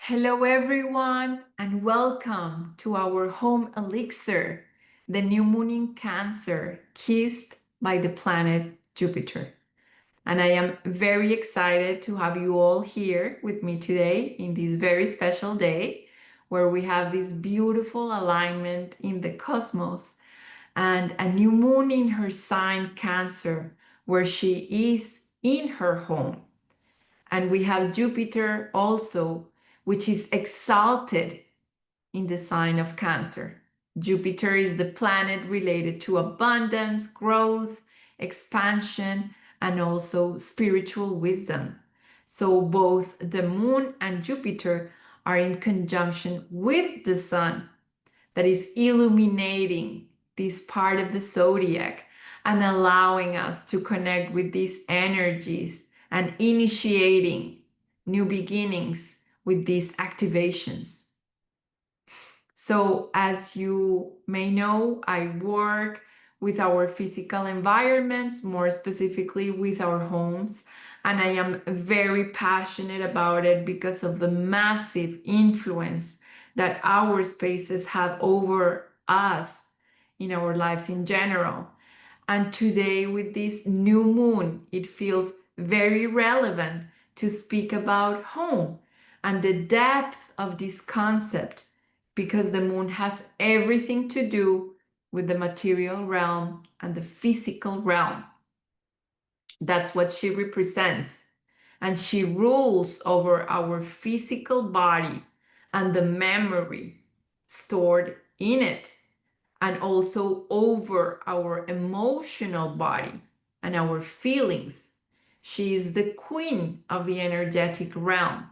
Hello, everyone, and welcome to our home Elixir, the new moon in Cancer, kissed by the planet Jupiter. And I am very excited to have you all here with me today in this very special day where we have this beautiful alignment in the cosmos and a new moon in her sign Cancer, where she is in her home. And we have Jupiter also, which is exalted in the sign of Cancer. Jupiter is the planet related to abundance, growth, expansion, and also spiritual wisdom. So both the moon and Jupiter are in conjunction with the sun, that is illuminating this part of the zodiac and allowing us to connect with these energies and initiating new beginnings with these activations. So, as you may know, I work with our physical environments, more specifically with our homes, and I am very passionate about it because of the massive influence that our spaces have over us in our lives in general. And today, with this new moon, it feels very relevant to speak about home and the depth of this concept because the moon has everything to do with the material realm and the physical realm. That's what she represents. And she rules over our physical body and the memory stored in it, and also over our emotional body and our feelings. She is the queen of the energetic realm.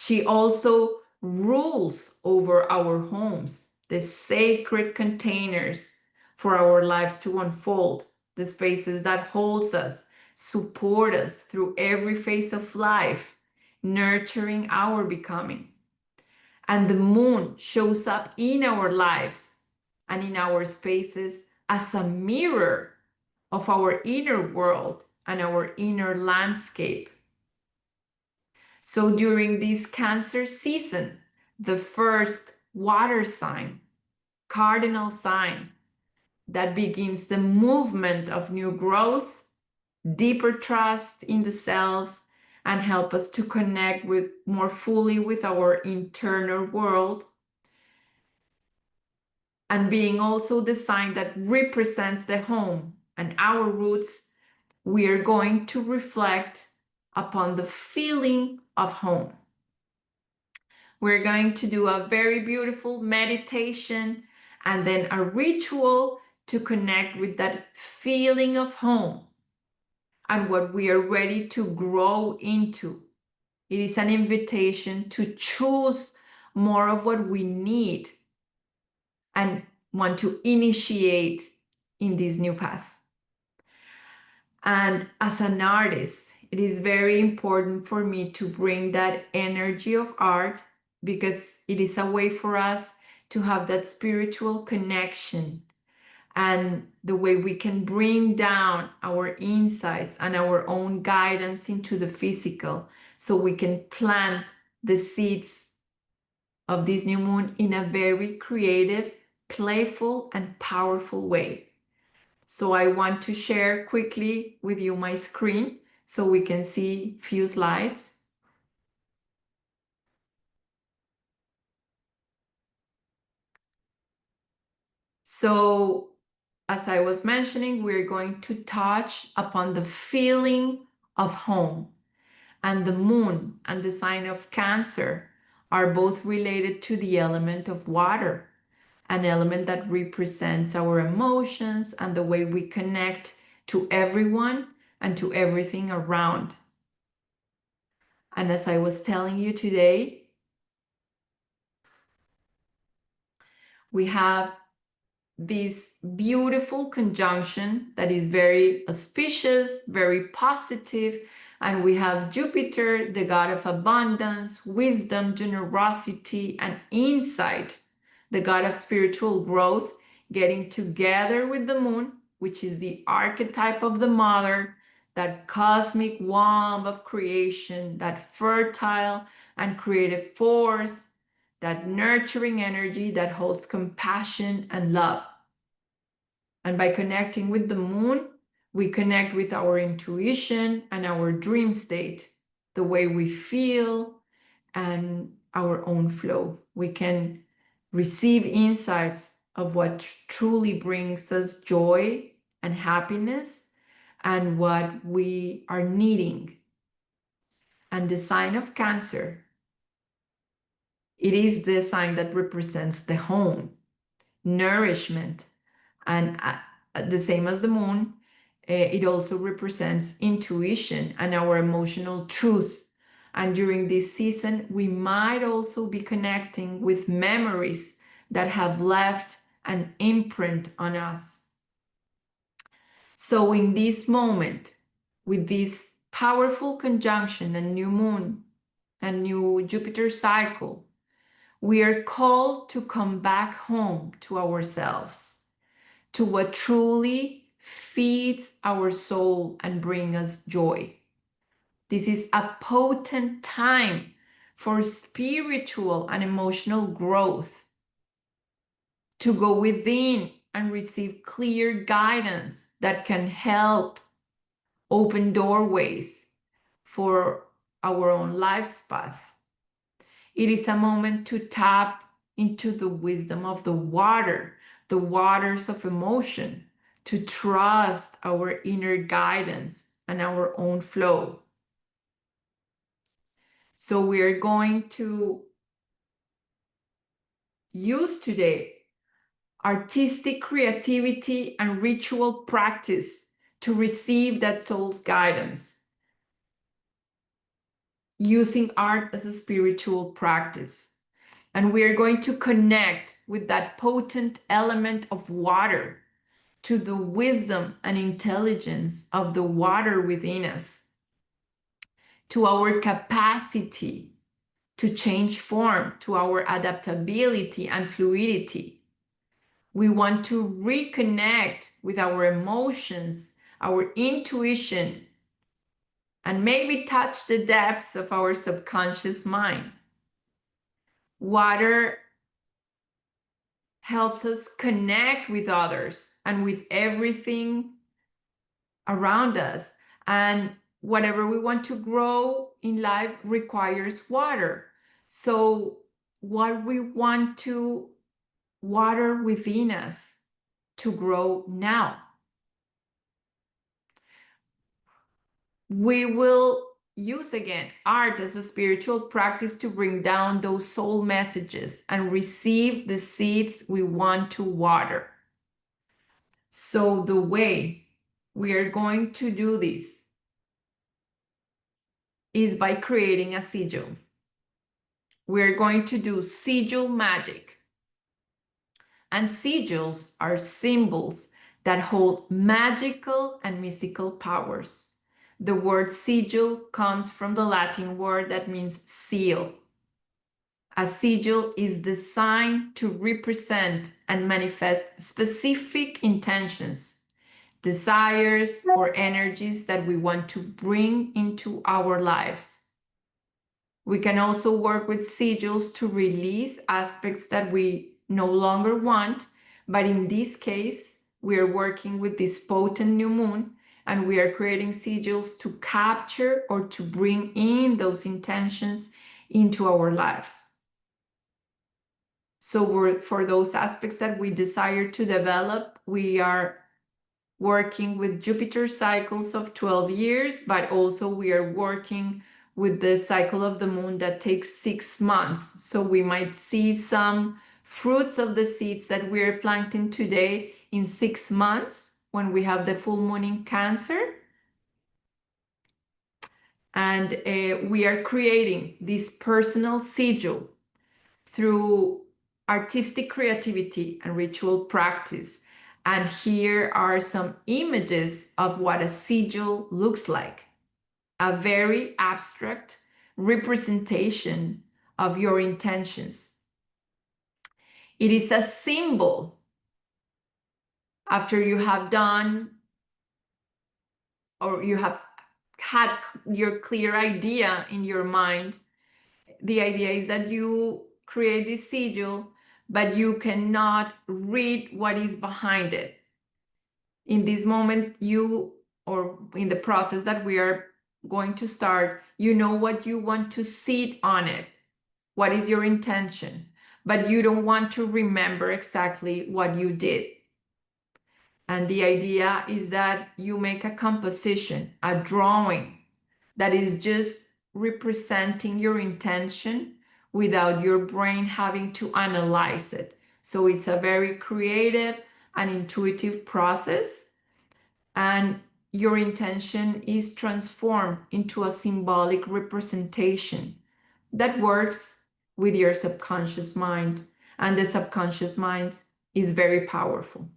She also rules over our homes, the sacred containers for our lives to unfold, the spaces that holds us, support us through every phase of life, nurturing our becoming. And the moon shows up in our lives and in our spaces as a mirror of our inner world and our inner landscape. So during this Cancer season, the first water sign, cardinal sign, that begins the movement of new growth, deeper trust in the self, and help us to connect with more fully with our internal world. And being also the sign that represents the home and our roots, we are going to reflect upon the feeling of home. We're going to do a very beautiful meditation and then a ritual to connect with that feeling of home and what we are ready to grow into. It is an invitation to choose more of what we need and want to initiate in this new path. And as an artist, it is very important for me to bring that energy of art because it is a way for us to have that spiritual connection and the way we can bring down our insights and our own guidance into the physical so we can plant the seeds of this new moon in a very creative, playful, and powerful way. So I want to share quickly with you my screen so we can see few slides. So as I was mentioning, we're going to touch upon the feeling of home. And the moon and the sign of Cancer are both related to the element of water, an element that represents our emotions and the way we connect to everyone and to everything around. And as I was telling you today, we have this beautiful conjunction that is very auspicious, very positive, and we have Jupiter, the god of abundance, wisdom, generosity, and insight, the god of spiritual growth, getting together with the moon, which is the archetype of the mother that cosmic womb of creation, that fertile and creative force, that nurturing energy that holds compassion and love. And by connecting with the moon, we connect with our intuition and our dream state, the way we feel and our own flow. We can receive insights of what truly brings us joy and happiness and what we are needing. And the sign of Cancer, it is the sign that represents the home, nourishment, and the same as the moon, it also represents intuition and our emotional truth. And during this season, we might also be connecting with memories that have left an imprint on us. So in this moment, with this powerful conjunction and new moon and new Jupiter cycle, we are called to come back home to ourselves, to what truly feeds our soul and brings us joy. This is a potent time for spiritual and emotional growth, to go within and receive clear guidance that can help open doorways for our own life's path. It is a moment to tap into the wisdom of the waters of emotion, to trust our inner guidance and our own flow. So we are going to use today artistic creativity and ritual practice to receive that soul's guidance, using art as a spiritual practice. And we are going to connect with that potent element of water, to the wisdom and intelligence of the water within us, to our capacity to change form, to our adaptability and fluidity. We want to reconnect with our emotions, our intuition, and maybe touch the depths of our subconscious mind. Water helps us connect with others and with everything around us. And whatever we want to grow in life requires water. So what we want to water within us to grow now. We will use again art as a spiritual practice to bring down those soul messages and receive the seeds we want to water. So the way we are going to do this is by creating a sigil. We're going to do sigil magic. And sigils are symbols that hold magical and mystical powers. The word sigil comes from the Latin word that means seal. A sigil is designed to represent and manifest specific intentions, desires, or energies that we want to bring into our lives. We can also work with sigils to release aspects that we no longer want, but in this case, we are working with this potent new moon and we are creating sigils to capture or to bring in those intentions into our lives. So for those aspects that we desire to develop, we are working with Jupiter cycles of 12 years, but also we are working with the cycle of the moon that takes 6 months. So we might see some fruits of the seeds that we are planting today in 6 months when we have the full moon in Cancer. And we are creating this personal sigil through artistic creativity and ritual practice. And here are some images of what a sigil looks like. A very abstract representation of your intentions. It is a symbol after you have done or you have had your clear idea in your mind, the idea is that you create this sigil, but you cannot read what is behind it. In this moment, you, or in the process that we are going to start, you know what you want to see on it. What is your intention? But you don't want to remember exactly what you did. And the idea is that you make a composition, a drawing that is just representing your intention without your brain having to analyze it. So it's a very creative and intuitive process, and your intention is transformed into a symbolic representation that works with your subconscious mind, and the subconscious mind is very powerful.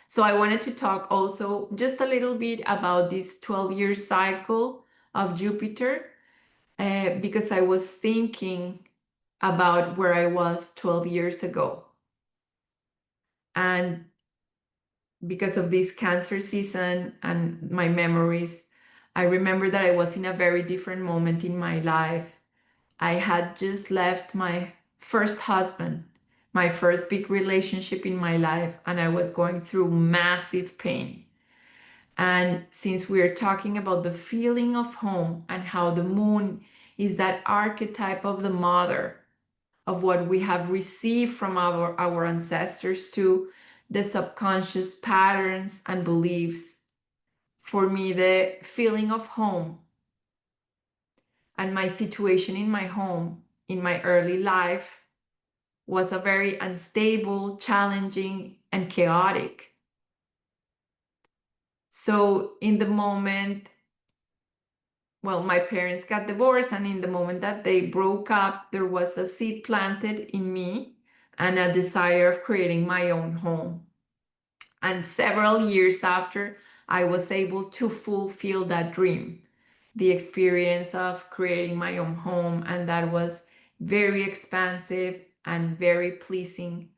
So I wanted to talk also just a little bit about this 12-year cycle of Jupiter, because I was thinking about where I was 12 years ago. And because of this Cancer season and my memories, I remember that I was in a very different moment in my life. I had just left my first husband, my first big relationship in my life, and I was going through massive pain. And since we're talking about the feeling of home and how the moon is that archetype of the mother, of what we have received from our ancestors, to the subconscious patterns and beliefs, for me, the feeling of home and my situation in my home in my early life was a very unstable, challenging, and chaotic. So in the moment, well, my parents got divorced, and in the moment that they broke up, there was a seed planted in me and a desire of creating my own home. And several years after, I was able to fulfill that dream, the experience of creating my own home, and that was very expansive and very pleasing.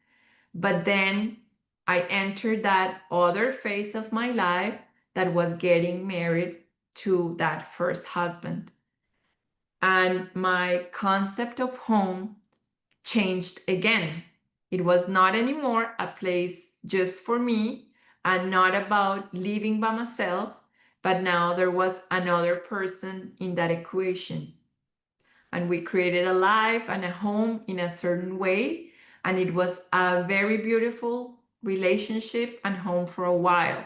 But then I entered that other phase of my life that was getting married to that first husband. And my concept of home changed again. It was not anymore a place just for me and not about living by myself, but now there was another person in that equation. And we created a life and a home in a certain way. And it was a very beautiful relationship and home for a while.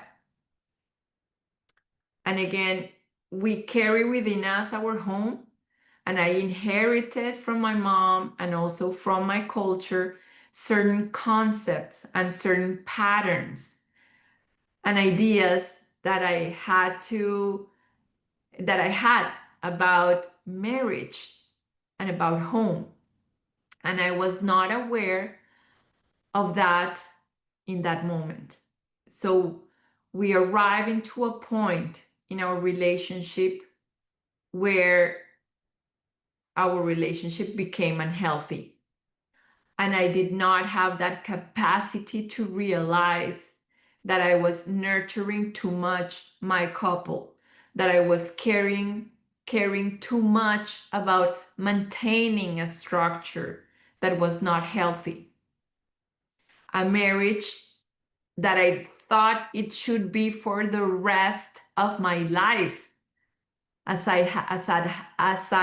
And again, we carry within us our home. And I inherited from my mom and also from my culture certain concepts and certain patterns and ideas that I had about marriage and about home. And I was not aware of that in that moment. So we arrive into a point in our relationship where our relationship became unhealthy. And I did not have that capacity to realize that I was nurturing too much my couple, that I was caring too much about maintaining a structure that was not healthy. A marriage that I thought it should be for the rest of my life, as I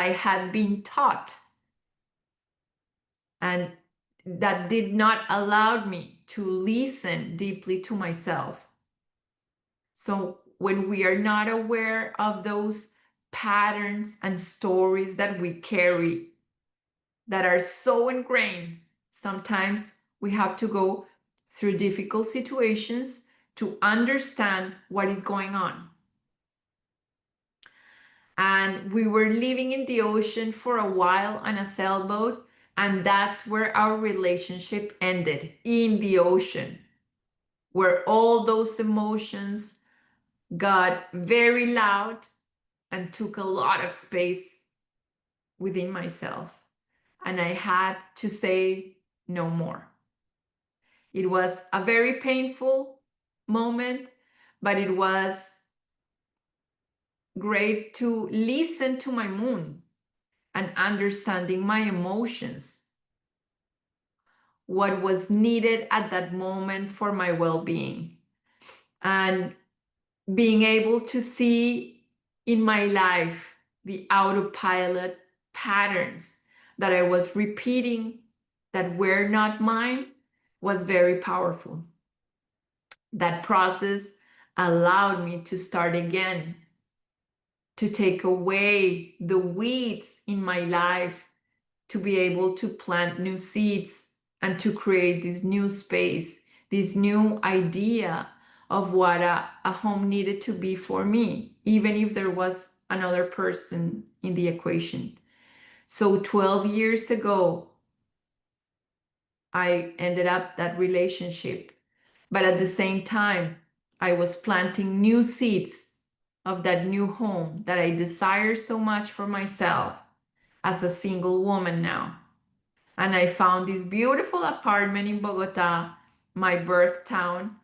had been taught. And that did not allow me to listen deeply to myself. So when we are not aware of those patterns and stories that we carry that are so ingrained, sometimes we have to go through difficult situations to understand what is going on. And we were living in the ocean for a while on a sailboat, and that's where our relationship ended, in the ocean, where all those emotions got very loud and took a lot of space within myself. And I had to say no more. It was a very painful moment, but it was great to listen to my moon and understanding my emotions, what was needed at that moment for my well-being, and being able to see in my life the autopilot patterns that I was repeating that were not mine was very powerful. That process allowed me to start again, to take away the weeds in my life, to be able to plant new seeds and to create this new space, this new idea of what a home needed to be for me, even if there was another person in the equation. So 12 years ago, I ended up that relationship. But at the same time, I was planting new seeds of that new home that I desire so much for myself as a single woman now. And I found this beautiful apartment in Bogota, my birth town.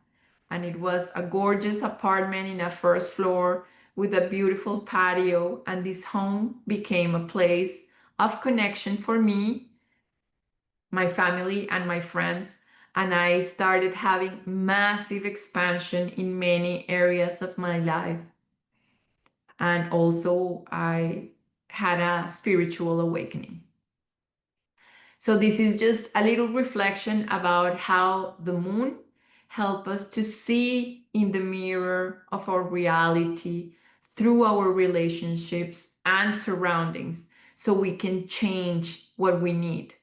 And it was a gorgeous apartment in a first floor with a beautiful patio. And this home became a place of connection for me, my family, and my friends. And I started having massive expansion in many areas of my life. And also, I had a spiritual awakening. So this is just a little reflection about how the moon helps us to see in the mirror of our reality through our relationships and surroundings so we can change what we need,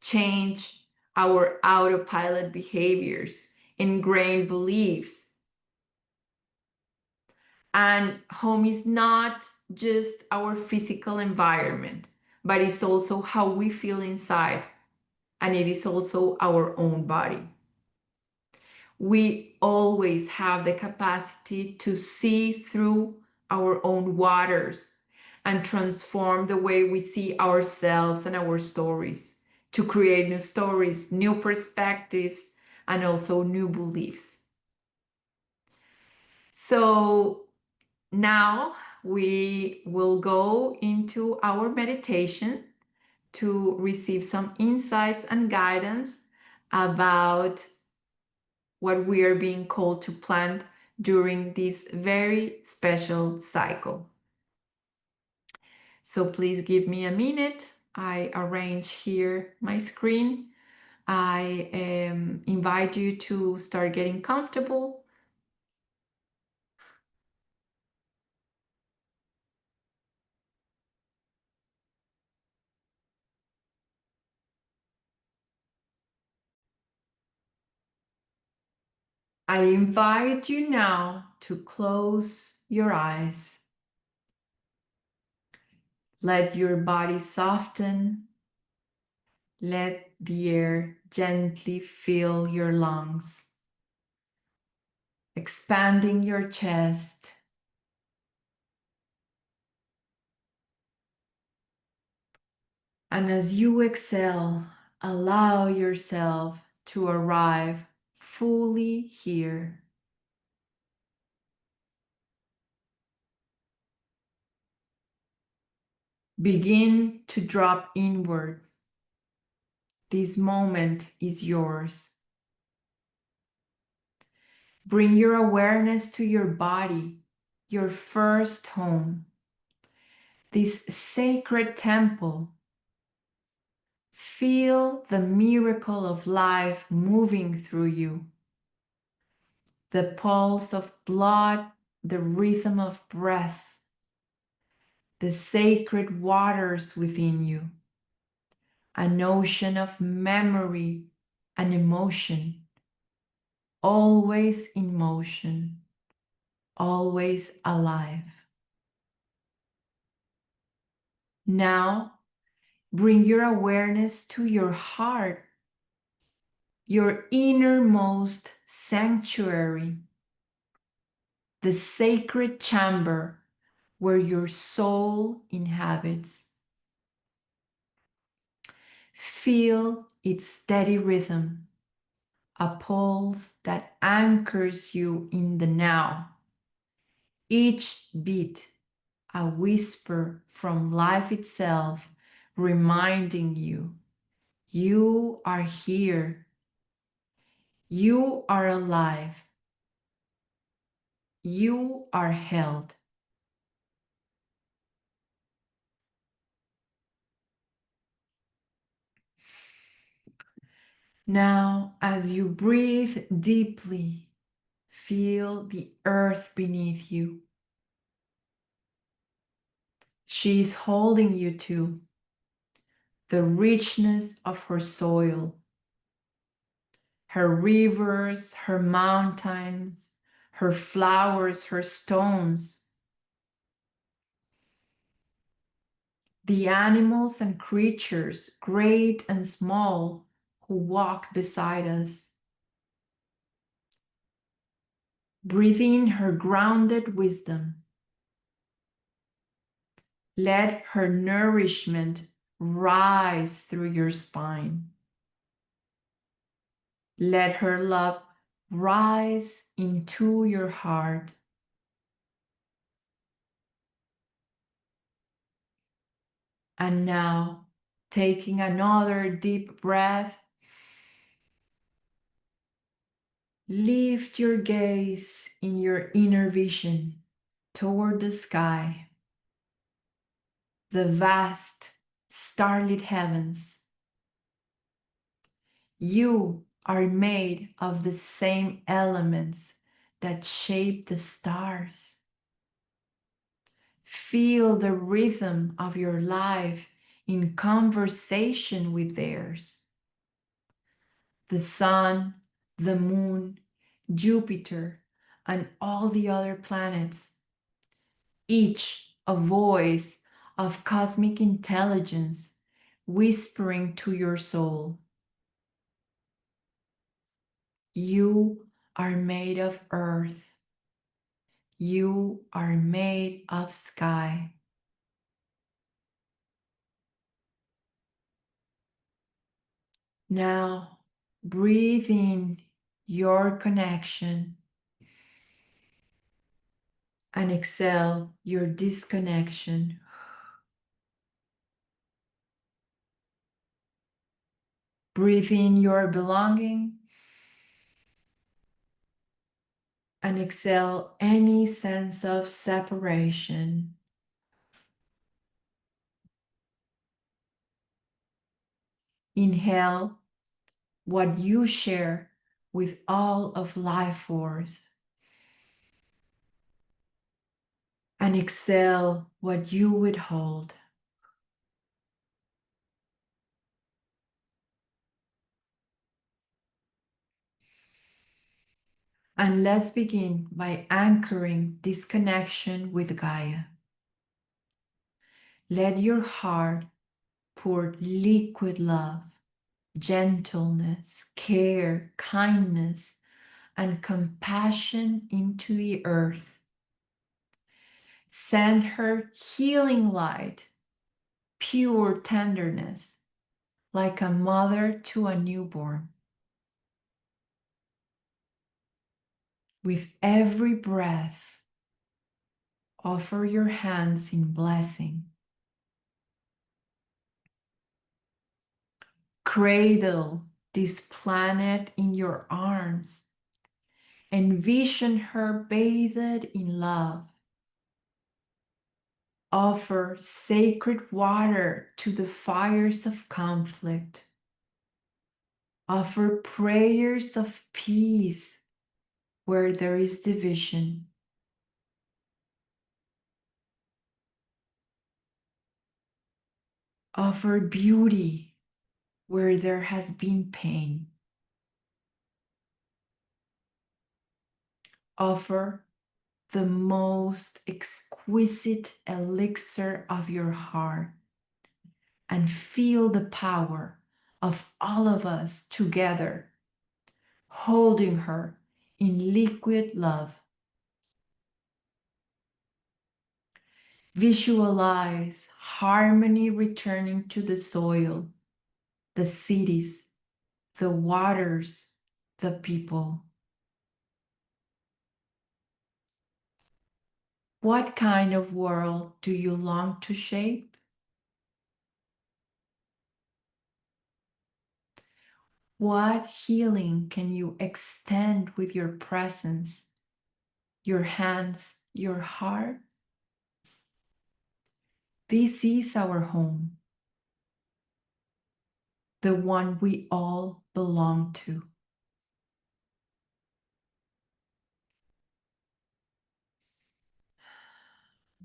change our autopilot behaviors, ingrained beliefs. And home is not just our physical environment, but it's also how we feel inside, and it is also our own body. We always have the capacity to see through our own waters and transform the way we see ourselves and our stories to create new stories, new perspectives, and also new beliefs. So now we will go into our meditation to receive some insights and guidance about what we are being called to plant during this very special cycle. So please give me a minute. I arrange here my screen. I invite you to start getting comfortable. I invite you now to close your eyes. Let your body soften. Let the air gently fill your lungs, expanding your chest. And as you exhale, allow yourself to arrive fully here. Begin to drop inward. This moment is yours. Bring your awareness to your body, your first home, this sacred temple. Feel the miracle of life moving through you, the pulse of blood, the rhythm of breath, the sacred waters within you, an ocean of memory and emotion, always in motion, always alive. Now, bring your awareness to your heart, your innermost sanctuary, the sacred chamber where your soul inhabits. Feel its steady rhythm, a pulse that anchors you in the now. Each beat a whisper from life itself, reminding you, you are here, you are alive, you are held. Now, as you breathe deeply, feel the earth beneath you. She is holding you to the richness of her soil, her rivers, her mountains, her flowers, her stones, the animals and creatures, great and small, who walk beside us. Breathe in her grounded wisdom. Let her nourishment rise through your spine. Let her love rise into your heart. And now, taking another deep breath, lift your gaze in your inner vision toward the sky, the vast starlit heavens. You are made of the same elements that shape the stars. Feel the rhythm of your life in conversation with theirs. The sun, the moon, Jupiter, and all the other planets, each a voice of cosmic intelligence whispering to your soul. You are made of earth. You are made of sky. Now, breathe in your connection and exhale your disconnection. Breathe in your belonging and exhale any sense of separation. Inhale what you share with all of life force. And exhale what you withhold. And let's begin by anchoring this connection with Gaia. Let your heart pour liquid love, gentleness, care, kindness, and compassion into the earth. Send her healing light, pure tenderness, like a mother to a newborn. With every breath, offer your hands in blessing. Cradle this planet in your arms. Envision her bathed in love. Offer sacred water to the fires of conflict. Offer prayers of peace where there is division. Offer beauty where there has been pain. Offer the most exquisite elixir of your heart and feel the power of all of us together, holding her in liquid love. Visualize harmony returning to the soil, the cities, the waters, the people. What kind of world do you long to shape? What healing can you extend with your presence, your hands, your heart? This is our home, the one we all belong to.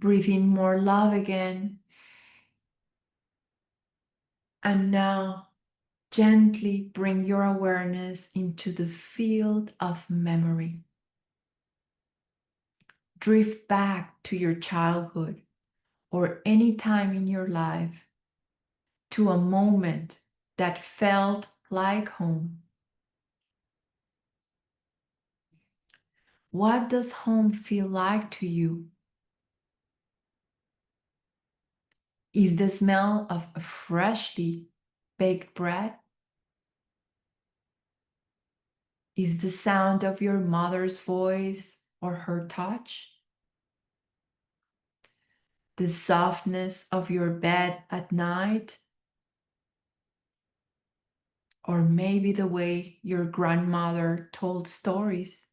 Breathe in more love again. And now, gently bring your awareness into the field of memory. Drift back to your childhood or any time in your life to a moment that felt like home. What does home feel like to you? Is the smell of a freshly baked bread? Is the sound of your mother's voice or her touch? The softness of your bed at night? Or maybe the way your grandmother told stories?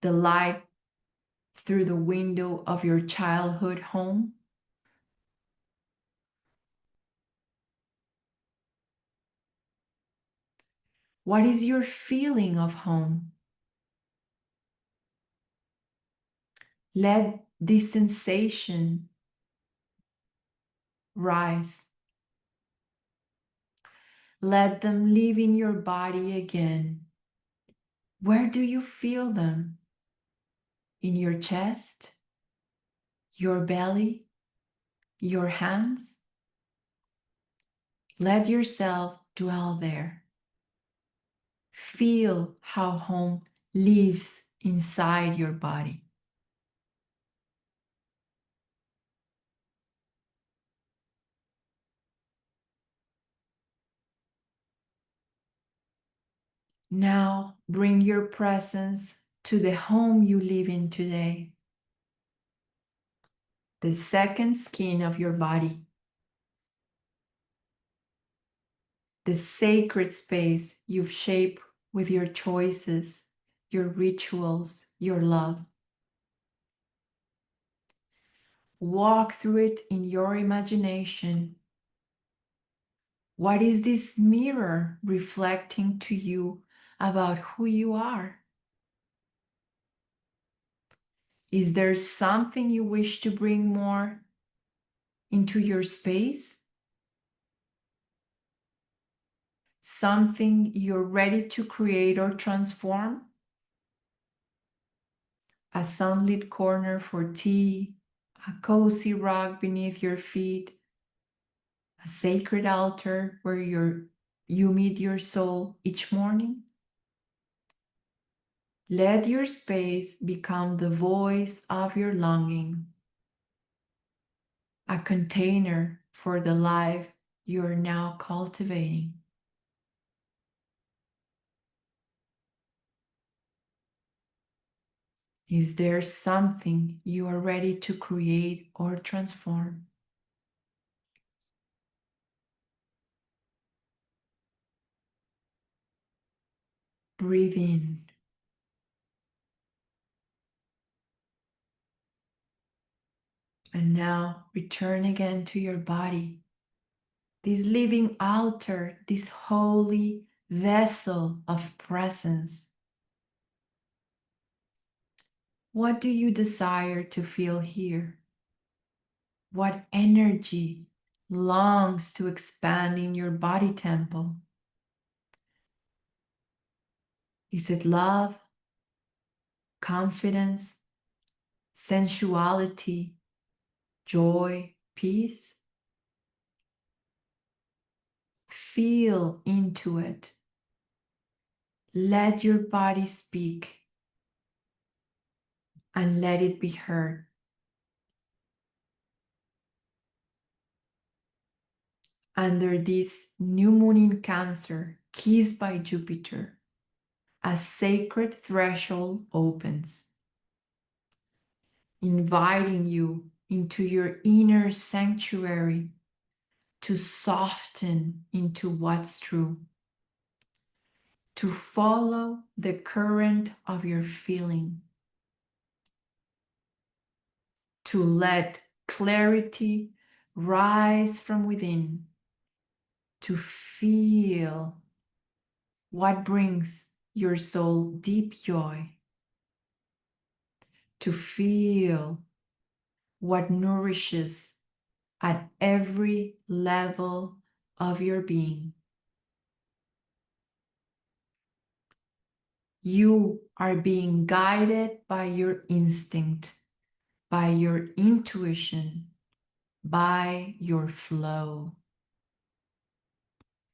The light through the window of your childhood home? What is your feeling of home? Let this sensation rise. Let them live in your body again. Where do you feel them? In your chest? Your belly? Your hands? Let yourself dwell there. Feel how home lives inside your body. Now bring your presence to the home you live in today, the second skin of your body, the sacred space you've shaped with your choices, your rituals, your love. Walk through it in your imagination. What is this mirror reflecting to you about who you are? Is there something you wish to bring more into your space? Something you're ready to create or transform? A sunlit corner for tea, a cozy rug beneath your feet, a sacred altar where you meet your soul each morning? Let your space become the voice of your longing, a container for the life you're now cultivating. Is there something you are ready to create or transform? Breathe in. And now return again to your body, this living altar, this holy vessel of presence. What do you desire to feel here? What energy longs to expand in your body temple? Is it love, confidence, sensuality, joy, peace? Feel into it. Let your body speak and let it be heard. Under this new moon in Cancer, kissed by Jupiter, a sacred threshold opens, inviting you into your inner sanctuary to soften into what's true, to follow the current of your feeling, to let clarity rise from within, to feel what brings your soul deep joy, to feel what nourishes at every level of your being. You are being guided by your instinct, by your intuition, by your flow.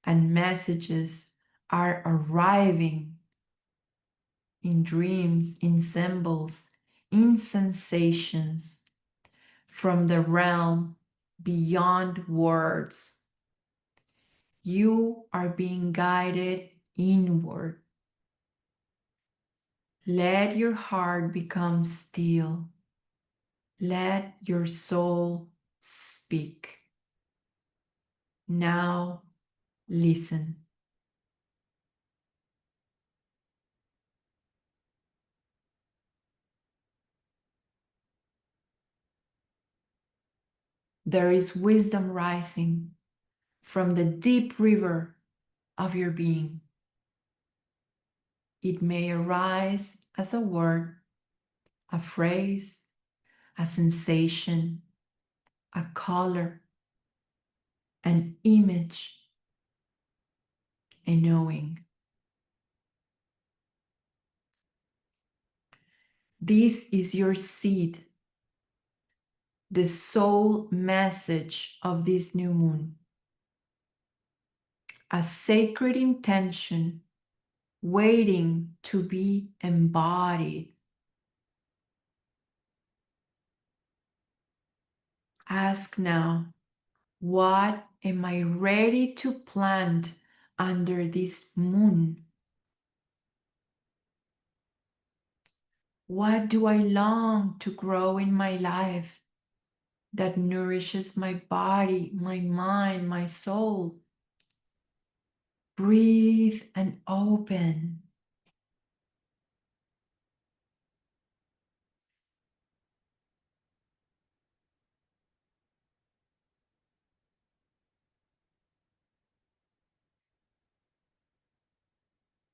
And messages are arriving in dreams, in symbols, in sensations from the realm beyond words. You are being guided inward. Let your heart become still. Let your soul speak. Now listen. There is wisdom rising from the deep river of your being. It may arise as a word, a phrase, a sensation, a color, an image, a knowing. This is your seed, the soul message of this new moon, a sacred intention waiting to be embodied. Ask now, what am I ready to plant under this moon? What do I long to grow in my life that nourishes my body, my mind, my soul? Breathe and open.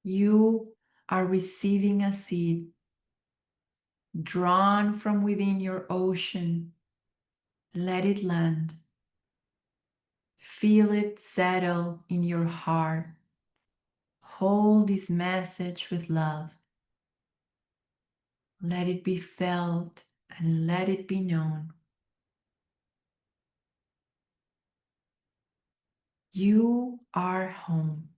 You are receiving a seed drawn from within your ocean. Let it land. Feel it settle in your heart. Hold this message with love. Let it be felt and let it be known. You are home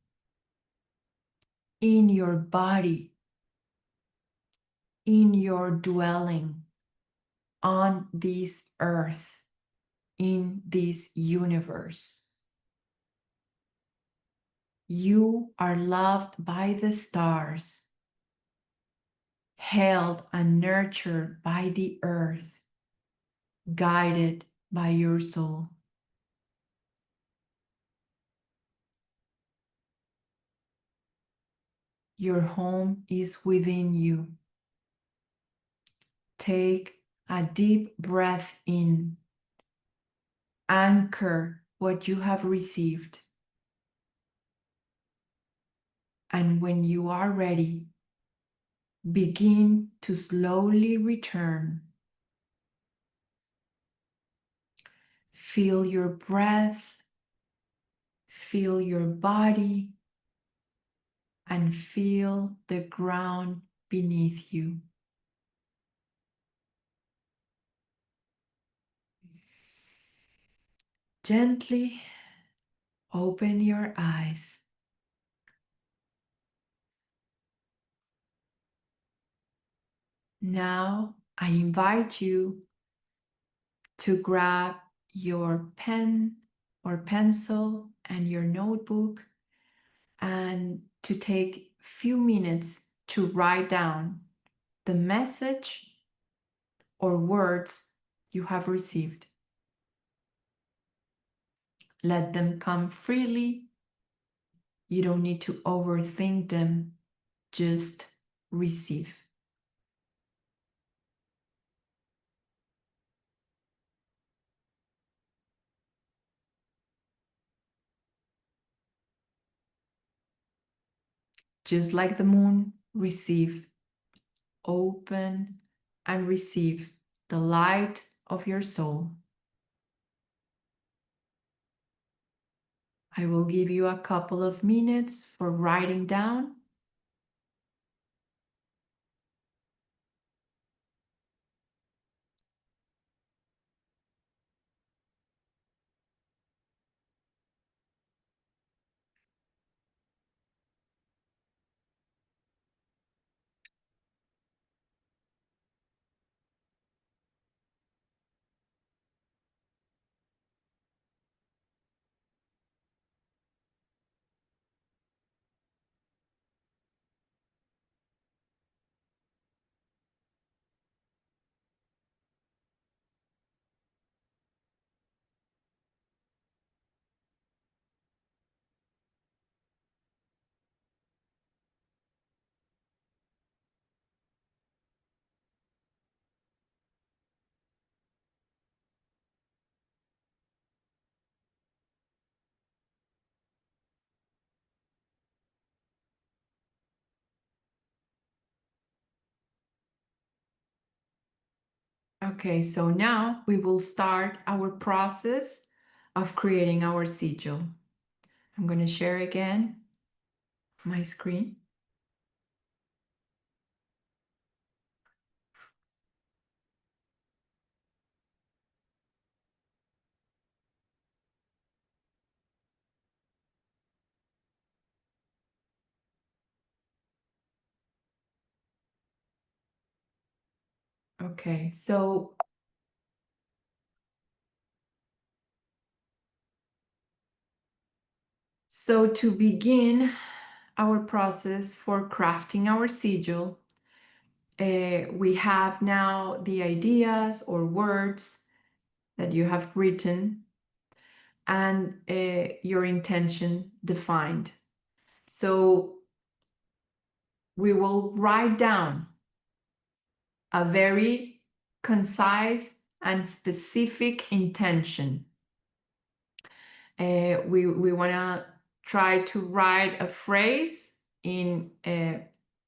in your body, in your dwelling on this earth, in this universe. You are loved by the stars, held and nurtured by the earth, guided by your soul. Your home is within you. Take a deep breath in. Anchor what you have received. And when you are ready, begin to slowly return. Feel your breath, feel your body, and feel the ground beneath you. Gently open your eyes. Now I invite you to grab your pen or pencil and your notebook and to take few minutes to write down the message or words you have received. Let them come freely. You don't need to overthink them. Just receive. Just like the moon, receive. Open and receive the light of your soul. I will give you a couple of minutes for writing down. Okay, so now we will start our process of creating our sigil. I'm going to share again my screen. Okay, so to begin our process for crafting our sigil, we have now the ideas or words that you have written and your intention defined. So we will write down a very concise and specific intention. We want to try to write a phrase in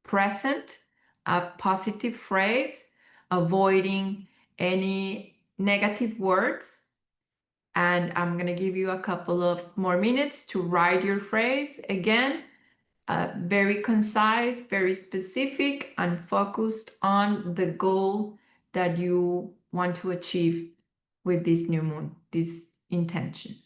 present, a positive phrase, avoiding any negative words. And I'm going to give you a couple of more minutes to write your phrase again. Very concise, very specific, and focused on the goal that you want to achieve with this new moon, this intention.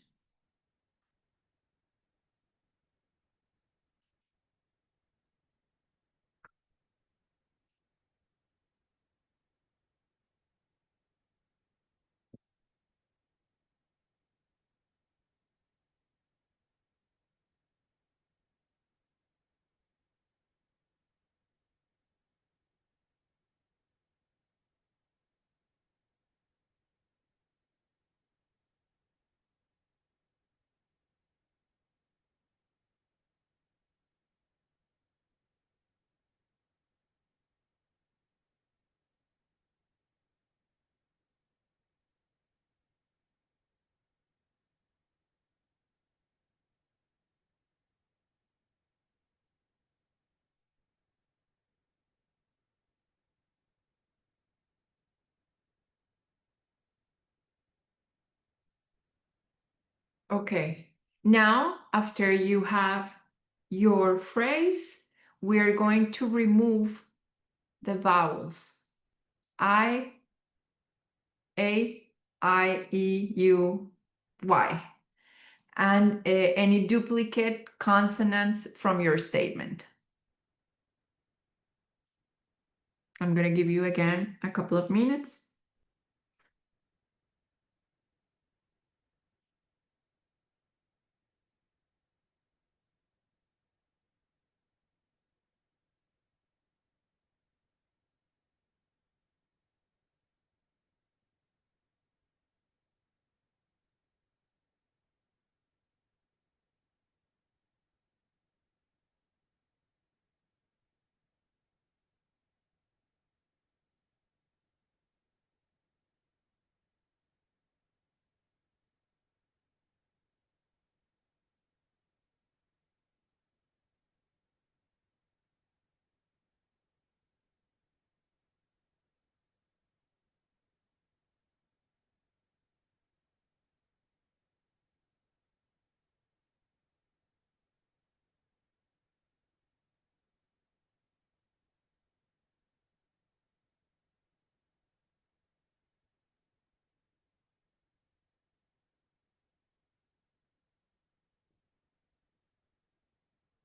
Okay, now after you have your phrase, we're going to remove the vowels I, A, I, E, U, Y, and any duplicate consonants from your statement. I'm going to give you again a couple of minutes.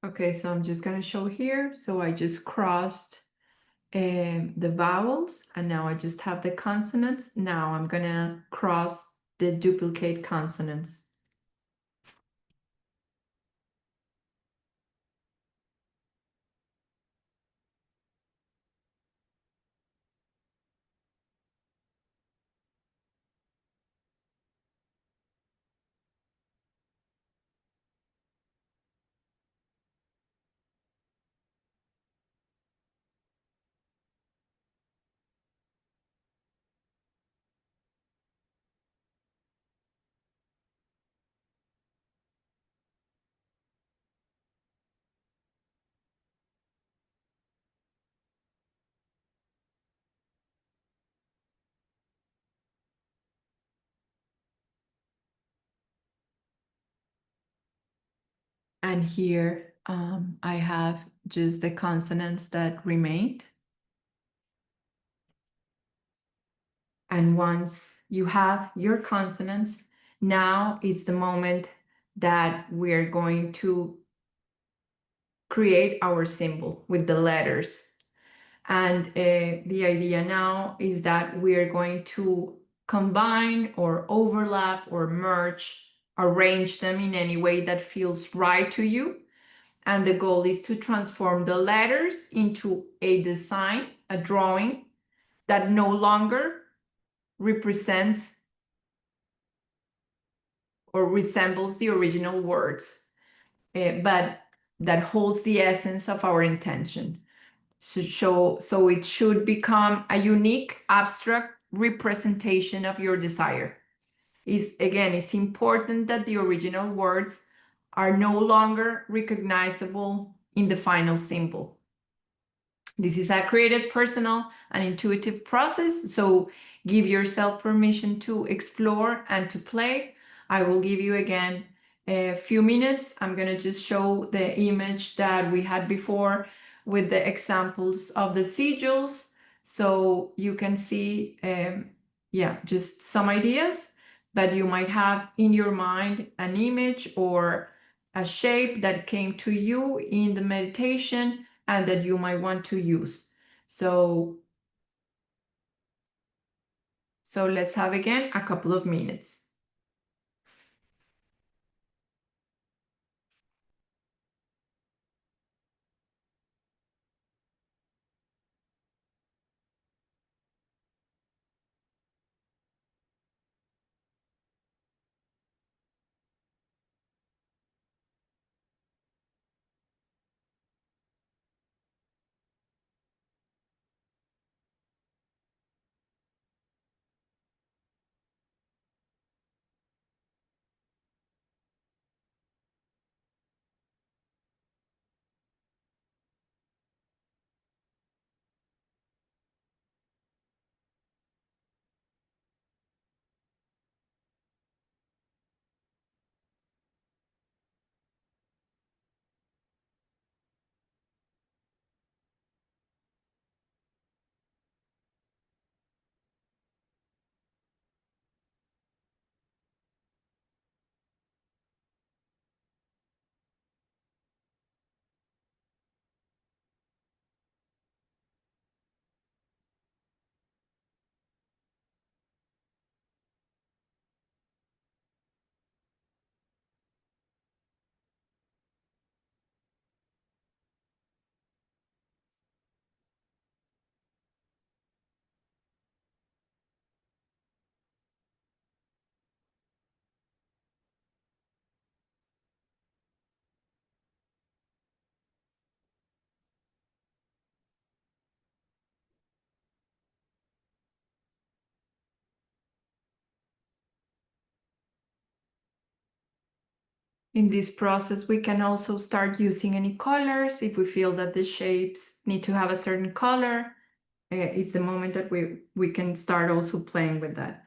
Okay, so I'm just gonna show here. So I just crossed the vowels and now I just have the consonants. Now I'm gonna cross the duplicate consonants. And here I have just the consonants that remained. And once you have your consonants, now is the moment that we're going to create our symbol with the letters. And the idea now is that we're going to combine or overlap or merge, arrange them in any way that feels right to you. And the goal is to transform the letters into a design, a drawing that no longer represents or resembles the original words, but that holds the essence of our intention. So it should become a unique, abstract representation of your desire. Again, it's important that the original words are no longer recognizable in the final symbol. This is a creative, personal, and intuitive process, so give yourself permission to explore and to play. I will give you again a few minutes. I'm going to just show the image that we had before with the examples of the sigils, so you can see, yeah, just some ideas, but you might have in your mind an image or a shape that came to you in the meditation and that you might want to use. So, so let's have again a couple of minutes. In this process, we can also start using any colors if we feel that the shapes need to have a certain color. It's the moment that we can start also playing with that.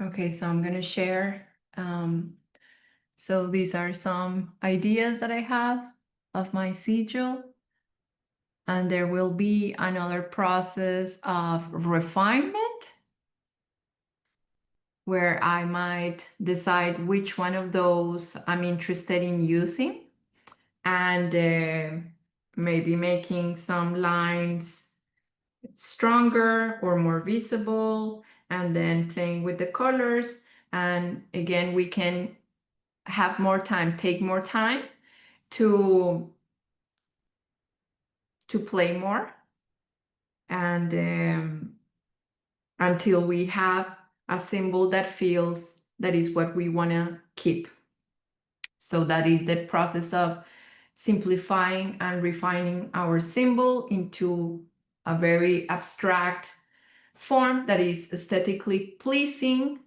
Okay, so I'm going to share. So these are some ideas that I have of my sigil. And there will be another process of refinement where I might decide which one of those I'm interested in using, and maybe making some lines stronger or more visible, and then playing with the colors. And again, we can have more time, take more time to play more, and until we have a symbol that feels that is what we want to keep. So that is the process of simplifying and refining our symbol into a very abstract form that is aesthetically pleasing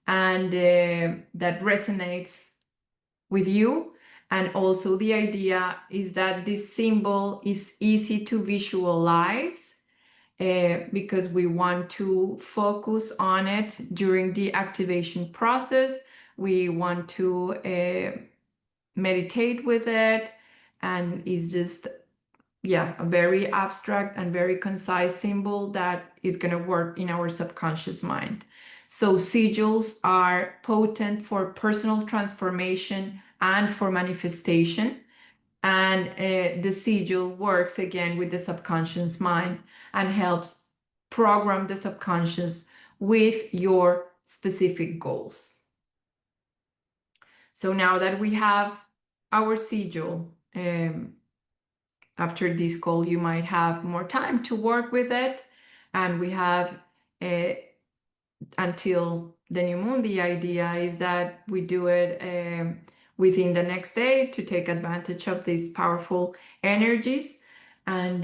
and that resonates with you. And also the idea is that this symbol is easy to visualize because we want to focus on it during the activation process. We want to meditate with it, and it's just, yeah, a very abstract and very concise symbol that is going to work in our subconscious mind. So sigils are potent for personal transformation and for manifestation. And the sigil works again with the subconscious mind and helps program the subconscious with your specific goals. So now that we have our sigil, after this call, you might have more time to work with it. And we have until the new moon. The idea is that we do it within the next day to take advantage of these powerful energies, and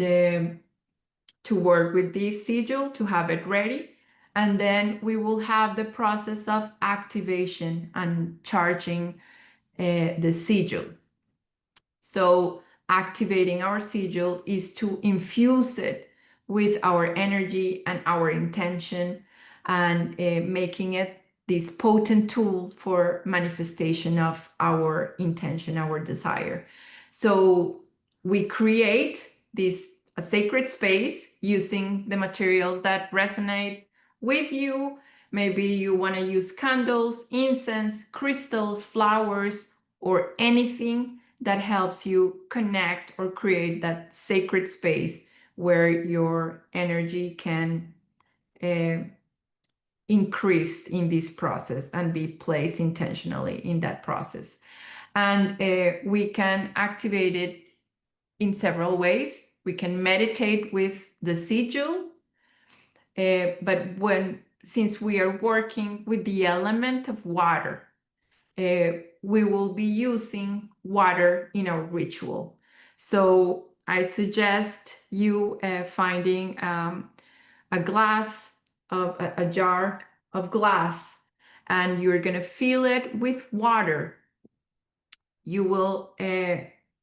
to work with this sigil, to have it ready. And then we will have the process of activation and charging the sigil. So activating our sigil is to infuse it with our energy and our intention, and making it this potent tool for manifestation of our intention, our desire. So we create this a sacred space using the materials that resonate with you. Maybe you want to use candles, incense, crystals, flowers, or anything that helps you connect or create that sacred space where your energy can increase in this process and be placed intentionally in that process. And we can activate it in several ways. We can meditate with the sigil, but since we are working with the element of water, we will be using water in our ritual. So I suggest you finding a glass of a jar of glass, and you're going to fill it with water. You will,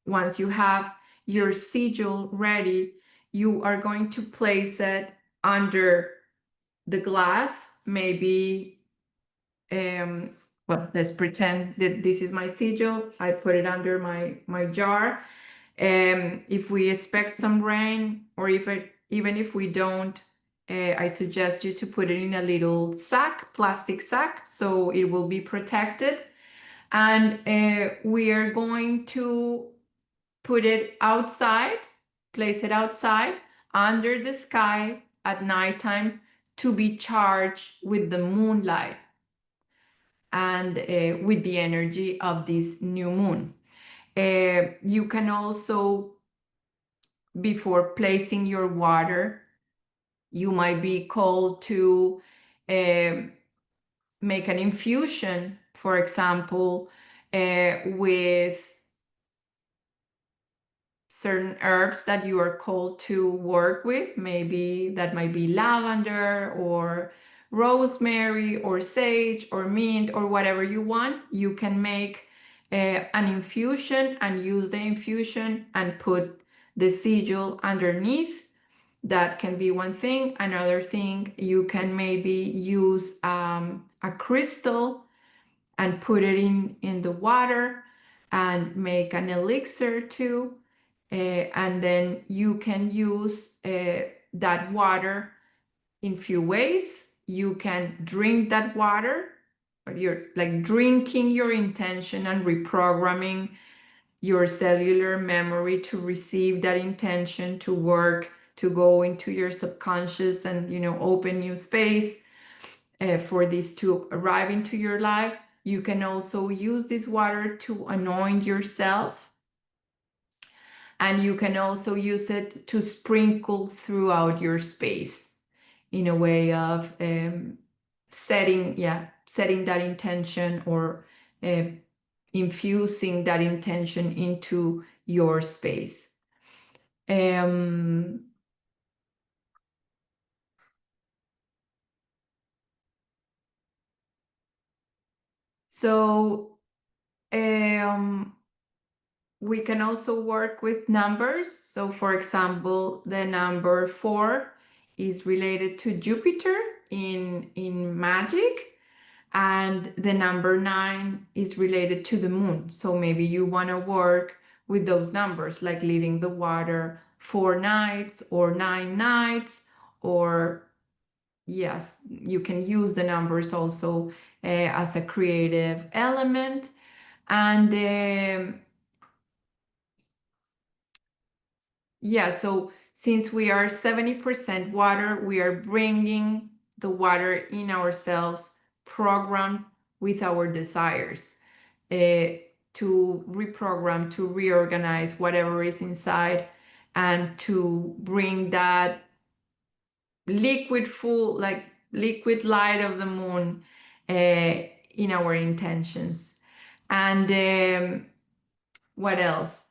once you have your sigil ready, you are going to place it under the glass. Maybe well, let's pretend that this is my sigil. I put it under my jar. If we expect some rain, or even if we don't, I suggest you to put it in a little sack, plastic sack, so it will be protected. And we are going to put it outside, place it outside under the sky at nighttime to be charged with the moonlight and with the energy of this new moon. You can also, before placing your water, you might be called to make an infusion, for example, with certain herbs that you are called to work with. Maybe that might be lavender or rosemary or sage or mint or whatever you want. You can make an infusion and use the infusion and put the sigil underneath. That can be one thing. Another thing, you can maybe use a crystal and put it in the water and make an elixir too. And then you can use that water in few ways. You can drink that water, or you're like drinking your intention and reprogramming your cellular memory to receive that intention to work, to go into your subconscious and, open new space for this to arrive into your life. You can also use this water to anoint yourself, and you can also use it to sprinkle throughout your space in a way of setting that intention, or uh, infusing that intention into your space. Um, so um, we can also work with numbers. So for example, the number 4 is related to Jupiter in magic, and the number 9 is related to the moon. So maybe you want to work with those numbers, like leaving the water 4 nights or 9 nights, or yes, you can use the numbers also as a creative element. And yeah, so since we are 70% water, we are bringing the water in ourselves, programmed with our desires, to reprogram, to reorganize whatever is inside, and to bring that like liquid light of the moon in our intentions. And what else?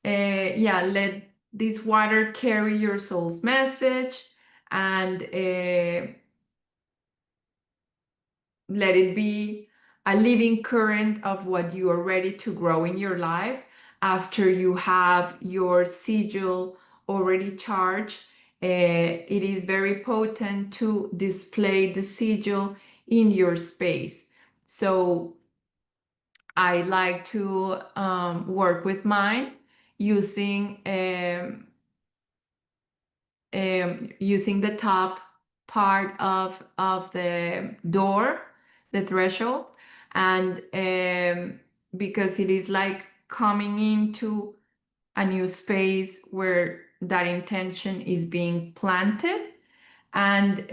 Let this water carry your soul's message, and let it be a living current of what you are ready to grow in your life after you have your sigil already charged. It is very potent to display the sigil in your space. So I like to work with mine using using the top part of the door, the threshold, and because it is like coming into a new space where that intention is being planted, and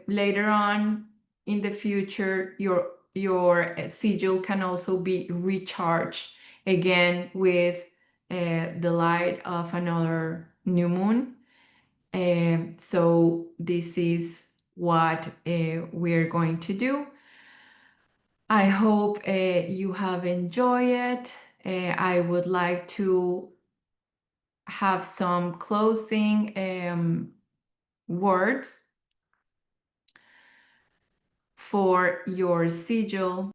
later on in the future, your sigil can also be recharged again with the light of another new moon. So this is what we're going to do. I hope you have enjoyed it. I would like to have some closing words for your sigil.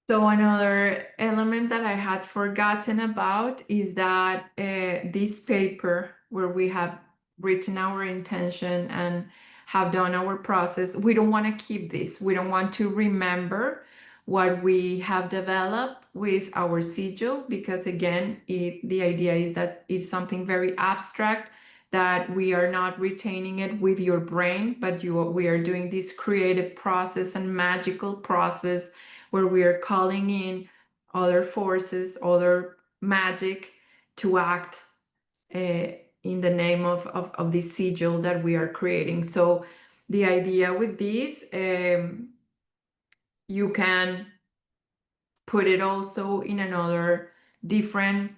So another element that I had forgotten about is that this paper where we have written our intention and have done our process, we don't want to keep this. We don't want to remember what we have developed with our sigil, because again, the idea is that it's something very abstract, that we are not retaining it with your brain, but we are doing this creative process and magical process where we are calling in other forces, other magic to act in the name of this sigil that we are creating. So the idea with this, you can put it also in another different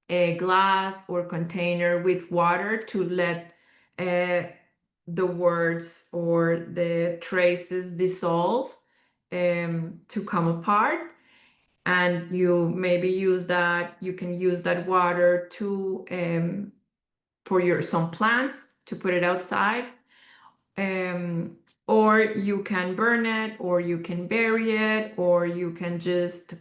glass or container with water to let the words or the traces dissolve, to come apart. And you maybe you can use that water to for some plants, to put it outside, or you can burn it, or you can bury it, or you can just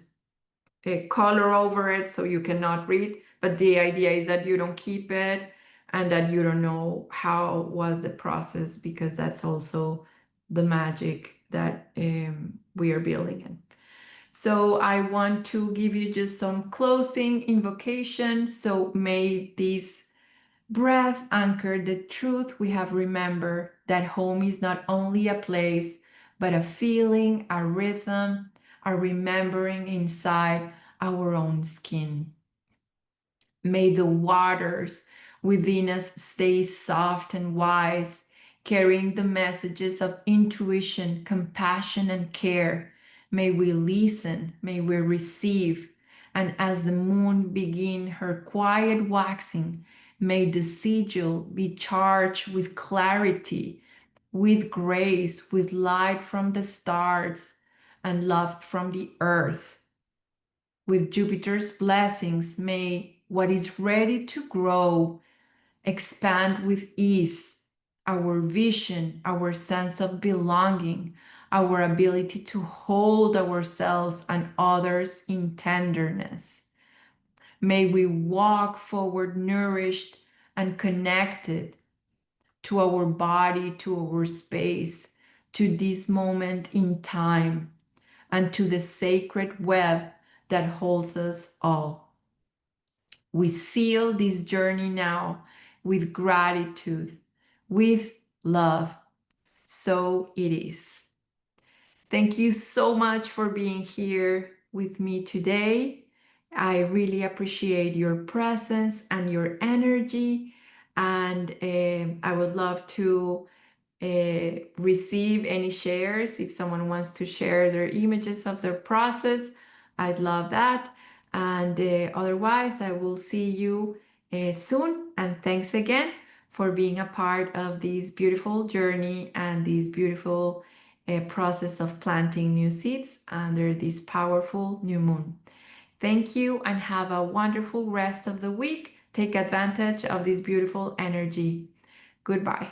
color over it so you cannot read. But the idea is that you don't keep it, and that you don't know how was the process, because that's also the magic that we are building in. So I want to give you just some closing invocation. So may this breath anchor the truth we have remembered that home is not only a place, but a feeling, a rhythm, a remembering inside our own skin. May the waters within us stay soft and wise, carrying the messages of intuition, compassion, and care. May we listen, may we receive, and as the moon begin her quiet waxing, may the sigil be charged with clarity, with grace, with light from the stars, and love from the earth. With Jupiter's blessings, may what is ready to grow expand with ease. Our vision, our sense of belonging, our ability to hold ourselves and others in tenderness. May we walk forward nourished and connected to our body, to our space, to this moment in time, and to the sacred web that holds us all. We seal this journey now with gratitude, with love. So it is. Thank you so much for being here with me today. I really appreciate your presence and your energy. And I would love to receive any shares. If someone wants to share their images of their process, I'd love that. And otherwise, I will see you soon. And thanks again for being a part of this beautiful journey and this beautiful process of planting new seeds under this powerful new moon. Thank you and have a wonderful rest of the week. Take advantage of this beautiful energy. Goodbye.